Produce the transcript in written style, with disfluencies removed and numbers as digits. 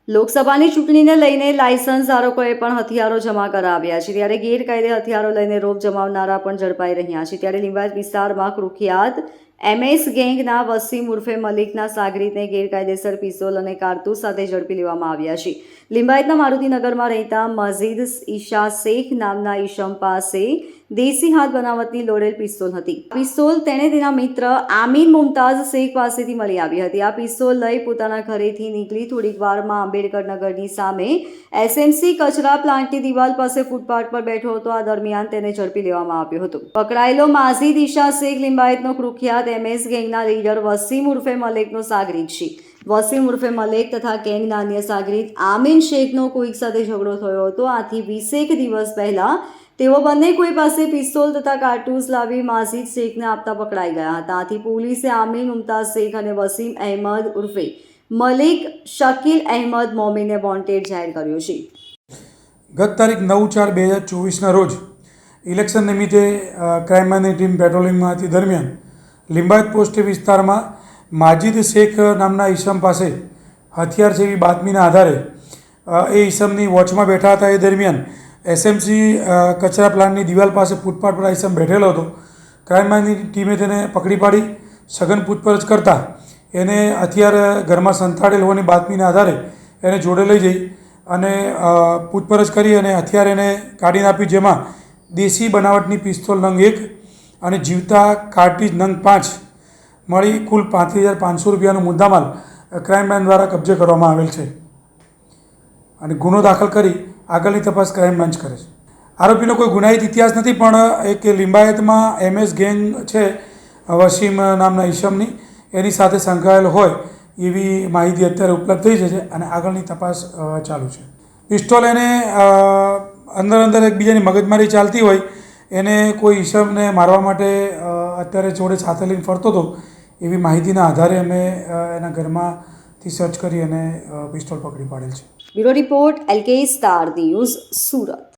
લોકસભાની ચૂંટણીને લઈને લાયસન્સ ધારકોએ પણ હથિયારો જમા કરાવ્યા છે, ત્યારે ગેરકાયદે હથિયારો લઈને રોપ જમાવનારા પણ ઝડપાઈ રહ્યા છે. ત્યારે લિંબાયત વિસ્તારમાં કુખ્યાત MS ગેંગના વસીમ ઉર્ફે મલિકના સાગરીતને ગેરકાયદેસર પિસ્તોલ અને કારતૂસ સાથે ઝડપી લેવામાં આવ્યા છે. લિંબાયતના મારુતિનગરમાં રહેતા મજીદ ઈશા શેખ નામના ઈશમ પાસે દેશી હાથ બનાવટની લોડેલ પિસ્તોલ હતી. પિસ્તોલ તેણે તેના મિત્ર આમીન મુમતાઝ શેખ પાસેથી મળી આવી હતી. આ પિસ્તોલ લઈ પોતાના ઘરેથી નીકળી થોડીક વારમાં આંબેડકર નગરની સામે SMC કચરા પ્લાન્ટની દિવાલ પાસે ફૂટપાથ પર બેઠો હતો. આ દરમિયાન તેને ઝડપી લેવામાં આવ્યો હતો. પકડાયેલો મજીદ ઈશા શેખ લિંબાયતનો કુખ્યાત MS ગેંગના લીડર વસીમ ઉર્ફે મલિકનો સાગરીત છે. વસીમ ઉર્ફે મલિક તથા ગેંગના અન્ય સાગરીત આમીન શેખનો કોઈક સાથે ઝઘડો થયો હતો. આથી 20 દિવસ પહેલા તેઓ બંને કોઈ પાસે પિસ્તોલ તથા કારતૂસ લાવી મજીદ શેખને આપતા પકડાઈ ગયા હતા. આથી પોલીસે આમીન મુમતાઝ શેખ અને વસીમ અહેમદ ઉર્ફે મલિક શકીલ અહેમદ મોમીને વોન્ટેડ જાહેર કર્યો છે. ગત તારીખ 9/4/2024ના રોજ ઇલેક્શન નિમિત્તે ક્રાઇમ બ્રાન્ચની ટીમ પેટ્રોલિંગમાં હતી દરમિયાન લિંબાયત પોસ્ટ વિસ્તારમાં માજીદ શેખ નામના ઈસમ પાસે હથિયાર જેવી બાતમીના આધારે એ ઈસમની વોચમાં બેઠા હતા. એ દરમિયાન SMC કચરા પ્લાન્ટની દિવાલ પાસે ફૂટપાથ પર ઈસમ બેઠેલો હતો. ક્રાઇમ બ્રાન્ચની ટીમે તેને પકડી પાડી સઘન પૂછપરછ કરતાં એને હથિયાર ઘરમાં સંતાડેલ હોવાની બાતમીના આધારે એને જોડે લઈ જઈ અને પૂછપરછ કરી અને હથિયાર એને કાઢીને આપ્યું, જેમાં દેશી બનાવટની પિસ્તોલ નંગ 1 અને જીવતા કાર્ટ્રીજ નંગ 5 મળી કુલ 35,500 રૂપિયાનો મુદ્દામાલ ક્રાઇમ બ્રાન્ચ દ્વારા કબજે કરવામાં આવેલ છે અને ગુનો દાખલ કરી આગળની તપાસ ક્રાઇમ બ્રાન્ચ કરે છે. આરોપીનો કોઈ ગુનાહિત ઇતિહાસ નથી, પણ એક લિંબાયતમાં MS ગેંગ છે વસીમ નામના ઈસમની, એની સાથે સંકળાયેલ હોય એવી માહિતી અત્યારે ઉપલબ્ધ થઈ છે અને આગળની તપાસ ચાલુ છે. પિસ્તોલ એને અંદર એકબીજાની મગજમારી ચાલતી હોય, એને કોઈ ઈસમને મારવા માટે અત્યારે જોડે સાથે લઈને ફરતો હતો એવી માહિતીના આધારે અમે એના ઘરમાંથી સર્ચ કરી અને પિસ્તોલ પકડી પાડેલ છે. Bureau report LK star news, Surat.